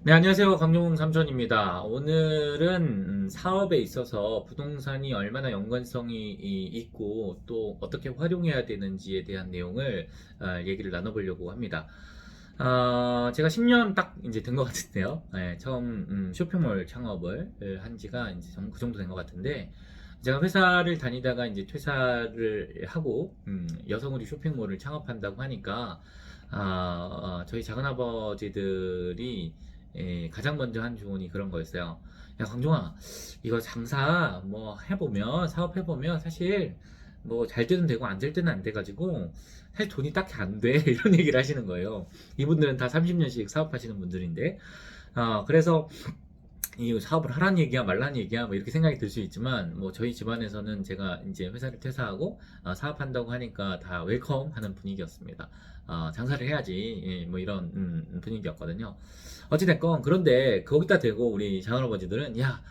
네, 안녕하세요. 강용훈 삼촌입니다. 오늘은 사업에 있어서 부동산이 얼마나 연관성이 있고 또 어떻게 활용해야 되는지에 대한 내용을 얘기를 나눠보려고 합니다. 제가 10년 딱 이제 된 것 같은데요. 네, 처음 쇼핑몰 창업을 한 지가 이제 그 정도 된 것 같은데, 제가 회사를 다니다가 이제 퇴사를 하고 여성의류 쇼핑몰을 창업한다고 하니까 저희 작은아버지들이 가장 먼저 한 조언이 그런 거였어요. 야, 강종아, 이거 장사 뭐 해보면, 사업해보면 사실 뭐 잘 때는 되고 안 될 때는 안 돼가지고 사실 돈이 딱히 안 돼. 이런 얘기를 하시는 거예요. 이분들은 다 30년씩 사업하시는 분들인데. 그래서 이 사업을 하라는 얘기야 말라는 얘기야 뭐 이렇게 생각이 들 수 있지만, 뭐 저희 집안에서는 제가 이제 회사를 퇴사하고 사업한다고 하니까 다 웰컴 하는 분위기였습니다. 장사를 해야지, 뭐 이런 분위기였거든요. 어찌됐건 그런데 거기다 대고 우리 작은아버지들은, 야,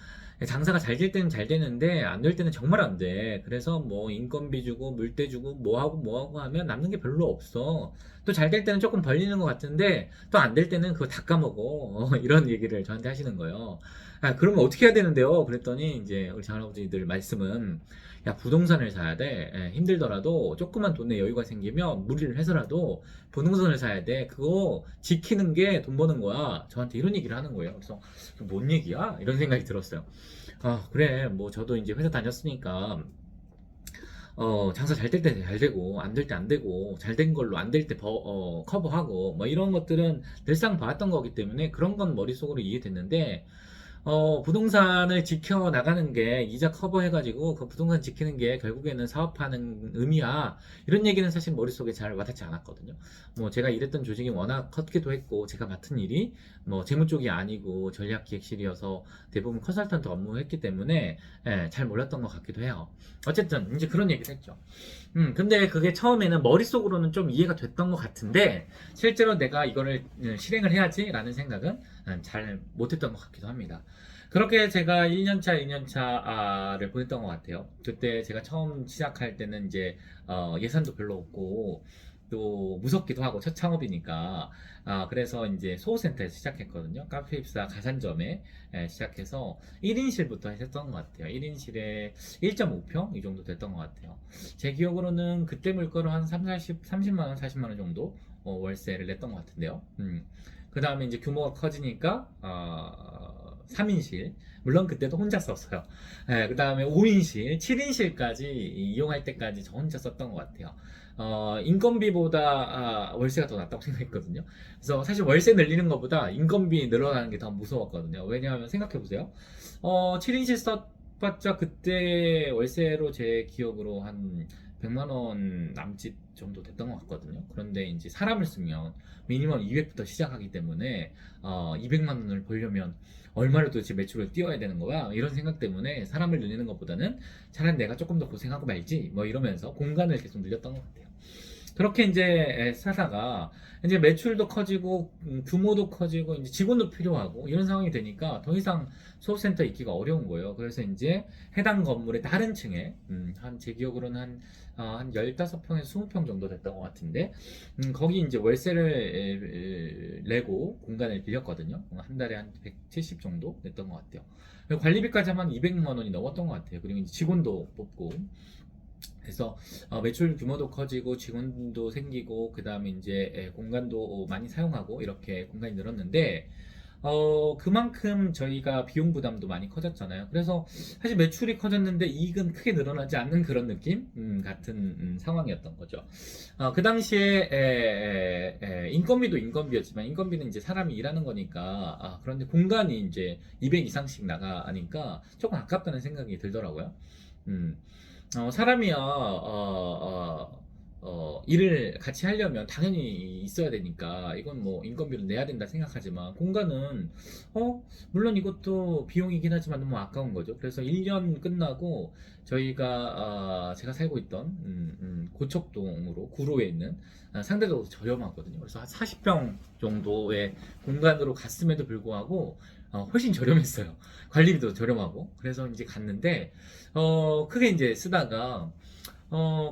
장사가 잘 될 때는 잘 되는데 안 될 때는 정말 안 돼. 그래서 뭐 인건비 주고 물때 주고 뭐 하고 하면 남는 게 별로 없어. 또 잘 될 때는 조금 벌리는 것 같은데 또 안 될 때는 그거 다 까먹어. 이런 얘기를 저한테 하시는 거예요. 그러면 어떻게 해야 되는데요? 그랬더니 이제 우리 장할아버지들 말씀은, 야, 부동산을 사야 돼. 힘들더라도 조그만 돈에 여유가 생기면 무리를 해서라도 부동산을 사야 돼. 그거 지키는 게 돈 버는 거야. 저한테 이런 얘기를 하는 거예요. 그래서 뭔 얘기야? 이런 생각이 들었어요. 그래. 뭐 저도 이제 회사 다녔으니까 장사 잘 될 때 잘 되고 안 될 때 안 되고 잘 된 걸로 안 될 때 커버하고 뭐 이런 것들은 늘상 봐왔던 거기 때문에 그런 건 머릿속으로 이해됐는데, 부동산을 지켜 나가는 게 이자 커버해가지고 그 부동산 지키는 게 결국에는 사업하는 의미야. 이런 얘기는 사실 머릿속에 잘 와닿지 않았거든요. 뭐 제가 일했던 조직이 워낙 컸기도 했고, 제가 맡은 일이 뭐 재무 쪽이 아니고 전략기획실이어서 대부분 컨설턴트 업무했기 때문에 잘 몰랐던 것 같기도 해요. 어쨌든 이제 그런 얘기를 했죠. 근데 그게 처음에는 머릿속으로는 좀 이해가 됐던 것 같은데 실제로 내가 이거를 실행을 해야지라는 생각은 잘 못했던 것 같기도 합니다. 그렇게 제가 1년차, 2년차를 보냈던 것 같아요. 그때 제가 처음 시작할 때는 이제 예산도 별로 없고 또 무섭기도 하고 첫 창업이니까, 그래서 이제 소호센터에서 시작했거든요. 카페 입사 가산점에 시작해서 1인실부터 했었던 것 같아요. 1인실에 1.5평 이 정도 됐던 것 같아요. 제 기억으로는 그때 물가로 한 30만 원, 40만 원 정도 월세를 냈던 것 같은데요. 그 다음에 이제 규모가 커지니까 3인실, 물론 그때도 혼자 썼어요. 그 다음에 5인실, 7인실까지 이용할 때까지 저 혼자 썼던 것 같아요. 인건비보다 월세가 더 낫다고 생각했거든요. 그래서 사실 월세 늘리는 것보다 인건비 늘어나는 게 더 무서웠거든요. 왜냐하면 생각해보세요. 7인실 썼봤자 그때 월세로 제 기억으로 한 100만 원 남짓 정도 됐던 것 같거든요. 그런데 이제 사람을 쓰면 미니멈 200부터 시작하기 때문에 200만 원을 벌려면 얼마를 도대체 매출을 띄워야 되는 거야? 이런 생각 때문에 사람을 늘리는 것보다는 차라리 내가 조금 더 고생하고 말지 뭐 이러면서 공간을 계속 늘렸던 것 같아요. 그렇게 이제 사다가 이제 매출도 커지고 규모도 커지고 이제 직원도 필요하고 이런 상황이 되니까 더 이상 소비센터 있기가 어려운 거예요. 그래서 이제 해당 건물의 다른 층에 한 제 기억으로는 한 15평에서 20평 정도 됐던 것 같은데, 거기 이제 월세를 내고 공간을 빌렸거든요. 한 달에 한 170 정도 냈던 것 같아요. 관리비까지 하면 200만 원이 넘었던 것 같아요. 그리고 이제 직원도 뽑고. 그래서 매출 규모도 커지고 직원도 생기고 그 다음에 이제 공간도 많이 사용하고 이렇게 공간이 늘었는데, 그만큼 저희가 비용 부담도 많이 커졌잖아요. 그래서 사실 매출이 커졌는데 이익은 크게 늘어나지 않는 그런 느낌 같은 상황이었던 거죠. 그 당시에 인건비도 인건비였지만, 인건비는 이제 사람이 일하는 거니까, 그런데 공간이 이제 200 이상씩 나가니까 조금 아깝다는 생각이 들더라고요. 음. 사람이야, 일을 같이 하려면 당연히 있어야 되니까, 이건 뭐 인건비로 내야 된다 생각하지만, 공간은, 물론 이것도 비용이긴 하지만 너무 아까운 거죠. 그래서 1년 끝나고, 저희가, 제가 살고 있던, 고척동으로, 구로에 있는, 상대적으로 저렴하거든요. 그래서 한 40평 정도의 공간으로 갔음에도 불구하고, 훨씬 저렴했어요. 관리비도 저렴하고. 그래서 이제 갔는데, 크게 이제 쓰다가,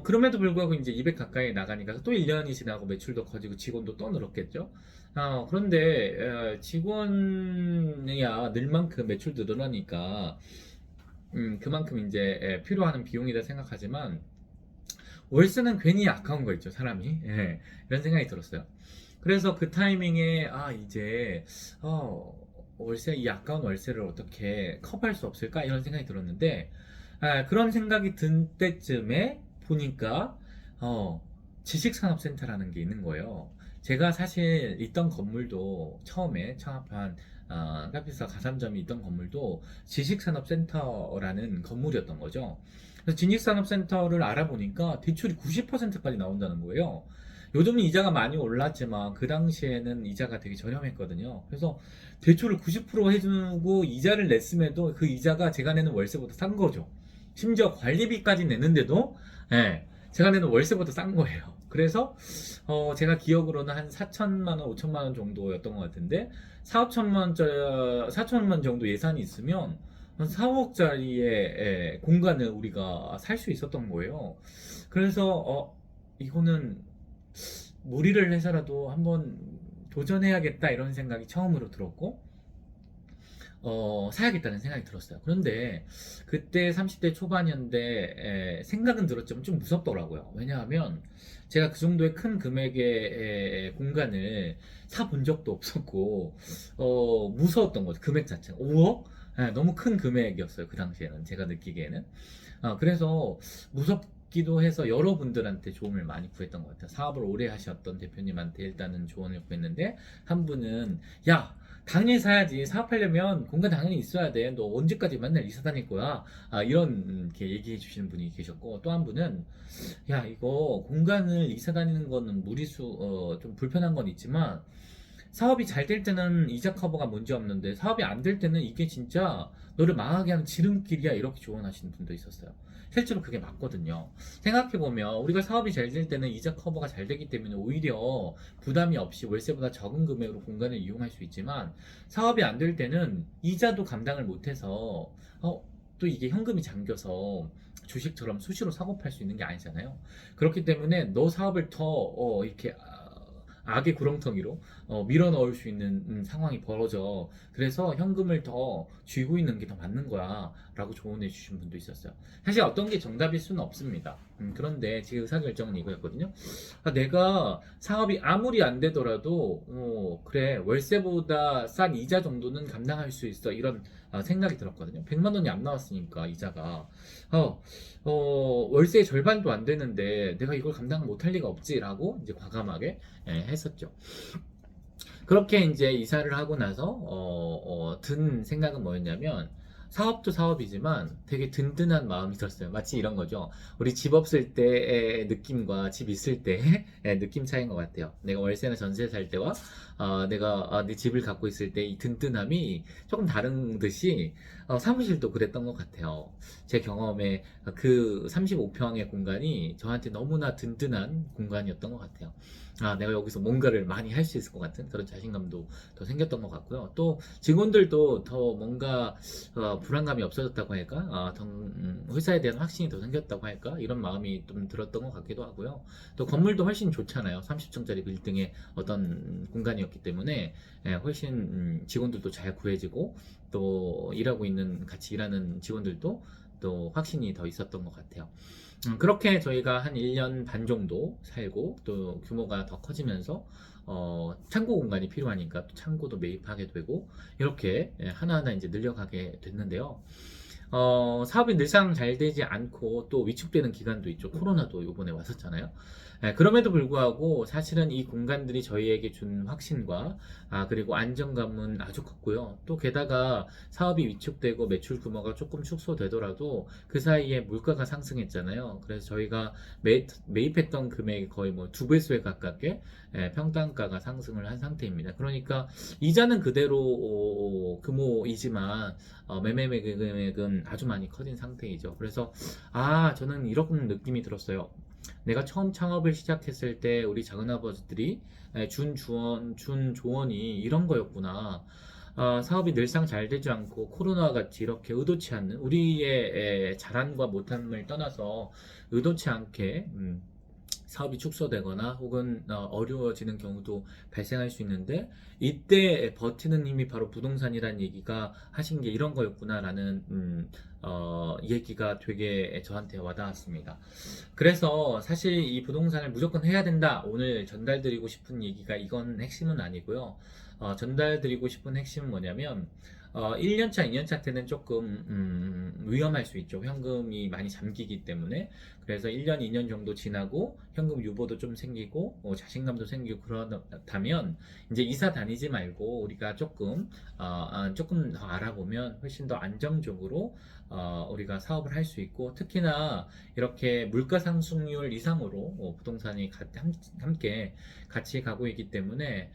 그럼에도 불구하고 이제 200 가까이 나가니까 또 1년이 지나고 매출도 커지고 직원도 또 늘었겠죠. 그런데 직원이야 늘 만큼 매출 늘어나니까 그만큼 이제 필요한 비용이다 생각하지만 월세는 괜히 아까운 거 있죠, 사람이. 예, 이런 생각이 들었어요. 그래서 그 타이밍에 이제 월세, 이 아까운 월세를 어떻게 커버할 수 없을까 이런 생각이 들었는데, 그런 생각이 든 때쯤에 보니까 어, 지식산업센터라는 게 있는 거예요. 제가 사실 있던 건물도 처음에 창업한 카피사 가산점이 있던 건물도 지식산업센터라는 건물이었던 거죠. 그래서 지식산업센터를 알아보니까 대출이 90%까지 나온다는 거예요. 요즘은 이자가 많이 올랐지만 그 당시에는 이자가 되게 저렴했거든요. 그래서 대출을 90% 해주고 이자를 냈음에도 그 이자가 제가 내는 월세보다 싼 거죠. 심지어 관리비까지 내는데도 제가 내는 월세보다 싼 거예요. 그래서 제가 기억으로는 한 4천만 원, 5천만 원 정도였던 것 같은데 4천만 원 정도 예산이 있으면 한 4억짜리의 공간을 우리가 살 수 있었던 거예요. 그래서 이거는 무리를 해서라도 한번 도전해야겠다 이런 생각이 처음으로 들었고 사야겠다는 생각이 들었어요. 그런데 그때 30대 초반이었는데 생각은 들었지만 좀 무섭더라고요. 왜냐하면 제가 그 정도의 큰 금액의 공간을 사본 적도 없었고 무서웠던 거죠. 금액 자체가 5억? 너무 큰 금액이었어요. 그 당시에는 제가 느끼기에는. 그래서 무섭기도 해서 여러분들한테 조언을 많이 구했던 것 같아요. 사업을 오래 하셨던 대표님한테 일단은 조언을 구했는데 한 분은 야 당연히 사야지. 사업하려면 공간 당연히 있어야 돼. 너 언제까지 맨날 이사 다닐 거야? 이런 게 얘기해 주시는 분이 계셨고, 또 한 분은, 야, 이거 공간을 이사 다니는 거는 좀 불편한 건 있지만, 사업이 잘 될 때는 이자 커버가 문제 없는데, 사업이 안 될 때는 이게 진짜 너를 망하게 하는 지름길이야. 이렇게 조언하시는 분도 있었어요. 실제로 그게 맞거든요. 생각해보면, 우리가 사업이 잘 될 때는 이자 커버가 잘 되기 때문에 오히려 부담이 없이 월세보다 적은 금액으로 공간을 이용할 수 있지만, 사업이 안 될 때는 이자도 감당을 못해서, 또 이게 현금이 잠겨서 주식처럼 수시로 사고 팔 수 있는 게 아니잖아요. 그렇기 때문에 너 사업을 더 이렇게 악의 구렁텅이로 밀어 넣을 수 있는 상황이 벌어져. 그래서 현금을 더 쥐고 있는 게 더 맞는 거야 라고 조언해 주신 분도 있었어요. 사실 어떤 게 정답일 수는 없습니다. 그런데 제 의사결정은 이거였거든요. 내가 사업이 아무리 안 되더라도 그래 월세보다 싼 이자 정도는 감당할 수 있어 이런 생각이 들었거든요. 100만 원이 안 나왔으니까 이자가 월세의 절반도 안 되는데 내가 이걸 감당 못할 리가 없지라고 이제 과감하게 했었죠. 그렇게 이제 이사를 하고 나서 든 생각은 뭐였냐면 사업도 사업이지만 되게 든든한 마음이 들었어요. 마치 이런 거죠. 우리 집 없을 때의 느낌과 집 있을 때의 느낌 차이인 것 같아요. 내가 월세나 전세 살 때와 내가 내 집을 갖고 있을 때 이 든든함이 조금 다른 듯이 사무실도 그랬던 것 같아요. 제 경험에 그 35평의 공간이 저한테 너무나 든든한 공간이었던 것 같아요. 내가 여기서 뭔가를 많이 할 수 있을 것 같은 그런 자신감도 더 생겼던 것 같고요. 또 직원들도 더 뭔가 불안감이 없어졌다고 할까? 회사에 대한 확신이 더 생겼다고 할까? 이런 마음이 좀 들었던 것 같기도 하고요. 또 건물도 훨씬 좋잖아요. 30층짜리 빌딩의 어떤 공간이었기 때문에 훨씬 직원들도 잘 구해지고 또 같이 일하는 직원들도 또 확신이 더 있었던 것 같아요. 그렇게 저희가 한 1년 반 정도 살고 또 규모가 더 커지면서 창고 공간이 필요하니까 또 창고도 매입하게 되고 이렇게 하나하나 이제 늘려가게 됐는데요. 사업이 늘상 잘 되지 않고 또 위축되는 기간도 있죠. 코로나도 이번에 왔었잖아요. 그럼에도 불구하고 사실은 이 공간들이 저희에게 준 확신과 그리고 안정감은 아주 컸고요. 또 게다가 사업이 위축되고 매출 규모가 조금 축소되더라도 그 사이에 물가가 상승했잖아요. 그래서 저희가 매입했던 금액이 거의 뭐 2배수에 가깝게 평당가가 상승을 한 상태입니다. 그러니까 이자는 그대로 규모이지만 매매 금액은 아주 많이 커진 상태이죠. 그래서 저는 이런 느낌이 들었어요. 내가 처음 창업을 시작했을 때 우리 작은아버지들이 준 조언이 이런 거였구나. 사업이 늘상 잘 되지 않고 코로나 같이 이렇게 의도치 않는 우리의 잘함과 못함을 떠나서 의도치 않게 사업이 축소되거나 혹은 어려워지는 경우도 발생할 수 있는데, 이때 버티는 힘이 바로 부동산이라는 얘기가 하신 게 이런 거였구나라는 얘기가 되게 저한테 와닿았습니다. 그래서 사실 이 부동산을 무조건 해야 된다, 오늘 전달드리고 싶은 얘기가 이건 핵심은 아니고요. 전달드리고 싶은 핵심은 뭐냐면, 1년차, 2년차 때는 조금 위험할 수 있죠. 현금이 많이 잠기기 때문에. 그래서 1년, 2년 정도 지나고 현금 유보도 좀 생기고 자신감도 생기고 그렇다면, 이제 이사 다니지 말고 우리가 조금 더 알아보면 훨씬 더 안정적으로 우리가 사업을 할 수 있고, 특히나 이렇게 물가 상승률 이상으로 부동산이 함께 같이 가고 있기 때문에,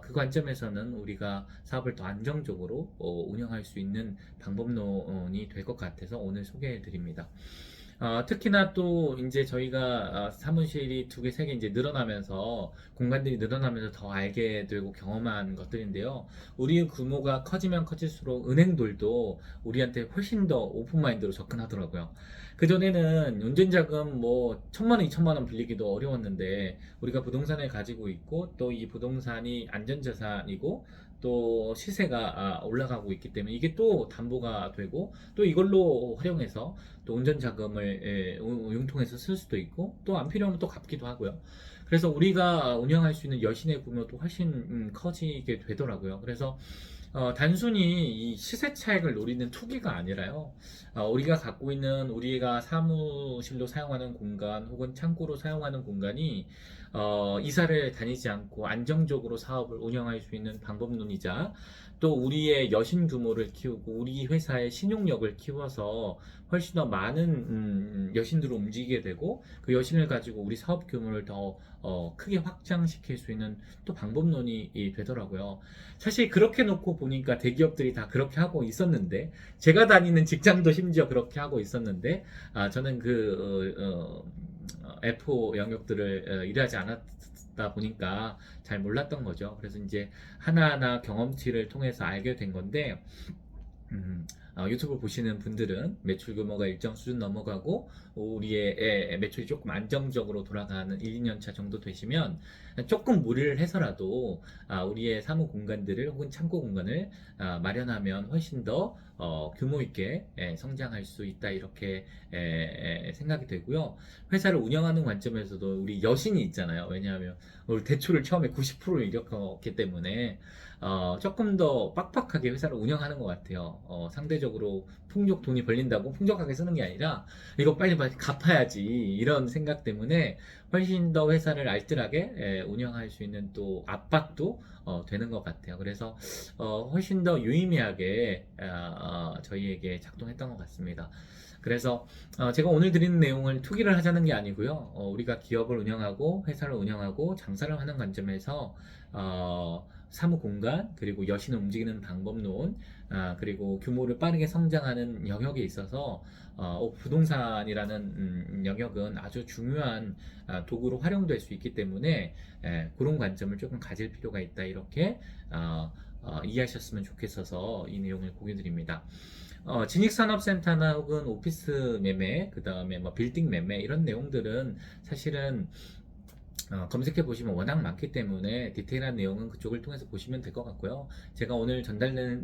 그 관점에서는 우리가 사업을 더 안정적으로 운영할 수 있는 방법론이 될 것 같아서 오늘 소개해 드립니다. 특히나 또 이제 저희가 사무실이 두 개, 세 개 이제 늘어나면서, 공간들이 늘어나면서 더 알게 되고 경험한 것들인데요. 우리 규모가 커지면 커질수록 은행들도 우리한테 훨씬 더 오픈마인드로 접근하더라고요. 그전에는 운전자금 뭐 1,000만 원, 2,000만 원 빌리기도 어려웠는데, 우리가 부동산을 가지고 있고 또 이 부동산이 안전자산이고 또 시세가 올라가고 있기 때문에 이게 또 담보가 되고, 또 이걸로 활용해서 또 운전자금을 융통해서 쓸 수도 있고, 또 안 필요하면 또 갚기도 하고요. 그래서 우리가 운영할 수 있는 여신의 규모도 훨씬 커지게 되더라고요. 그래서 단순히 이 시세 차익을 노리는 투기가 아니라요. 우리가 갖고 있는, 우리가 사무실로 사용하는 공간 혹은 창고로 사용하는 공간이 이사를 다니지 않고 안정적으로 사업을 운영할 수 있는 방법론이자, 또 우리의 여신 규모를 키우고 우리 회사의 신용력을 키워서 훨씬 더 많은 여신들을 움직이게 되고, 그 여신을 가지고 우리 사업 규모를 더 크게 확장시킬 수 있는 또 방법론이 되더라고요. 사실 그렇게 놓고 보니까 대기업들이 다 그렇게 하고 있었는데, 제가 다니는 직장도 심지어 그렇게 하고 있었는데, 저는 F 영역들을 일하지 않았다 보니까 잘 몰랐던 거죠. 그래서 이제 하나하나 경험치를 통해서 알게 된 건데, 유튜브 보시는 분들은 매출 규모가 일정 수준 넘어가고 우리의 매출이 조금 안정적으로 돌아가는 1, 2년 차 정도 되시면, 조금 무리를 해서라도 우리의 사무 공간들을 혹은 창고 공간을 마련하면 훨씬 더 규모 있게 성장할 수 있다, 이렇게 생각이 되고요. 회사를 운영하는 관점에서도 우리 여신이 있잖아요. 왜냐하면 우리 대출을 처음에 90%를 일으켰기 때문에 조금 더 빡빡하게 회사를 운영하는 것 같아요. 상대적으로 돈이 벌린다고 풍족하게 쓰는 게 아니라 이거 빨리 갚아야지, 이런 생각 때문에 훨씬 더 회사를 알뜰하게 운영할 수 있는 또 압박도 되는 것 같아요. 그래서 훨씬 더 유의미하게 저희에게 작동했던 것 같습니다. 그래서 제가 오늘 드리는 내용을 투기를 하자는 게 아니고요. 우리가 기업을 운영하고 회사를 운영하고 장사를 하는 관점에서 사무 공간, 그리고 여신을 움직이는 방법론, 그리고 규모를 빠르게 성장하는 영역에 있어서 부동산이라는 영역은 아주 중요한 도구로 활용될 수 있기 때문에, 그런 관점을 조금 가질 필요가 있다, 이렇게 이해하셨으면 좋겠어서 이 내용을 공유드립니다. 진익산업센터나 혹은 오피스 매매, 그 다음에 뭐 빌딩 매매, 이런 내용들은 사실은 검색해 보시면 워낙 많기 때문에 디테일한 내용은 그쪽을 통해서 보시면 될 것 같고요. 제가 오늘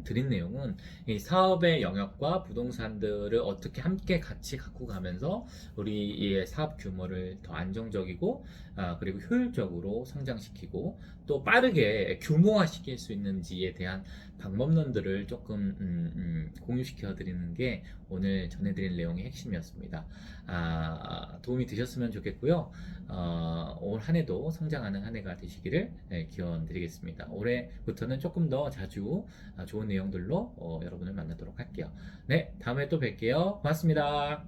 드린 내용은 이 사업의 영역과 부동산들을 어떻게 함께 같이 갖고 가면서 우리의 사업 규모를 더 안정적이고 그리고 효율적으로 성장시키고 또 빠르게 규모화 시킬 수 있는지에 대한 방법론들을 조금 공유시켜 드리는 게 오늘 전해드릴 내용의 핵심이었습니다. 도움이 되셨으면 좋겠고요. 올 한 해도 성장하는 한 해가 되시기를 기원 드리겠습니다. 올해부터는 조금 더 자주 좋은 내용들로 여러분을 만나도록 할게요. 네, 다음에 또 뵐게요. 고맙습니다.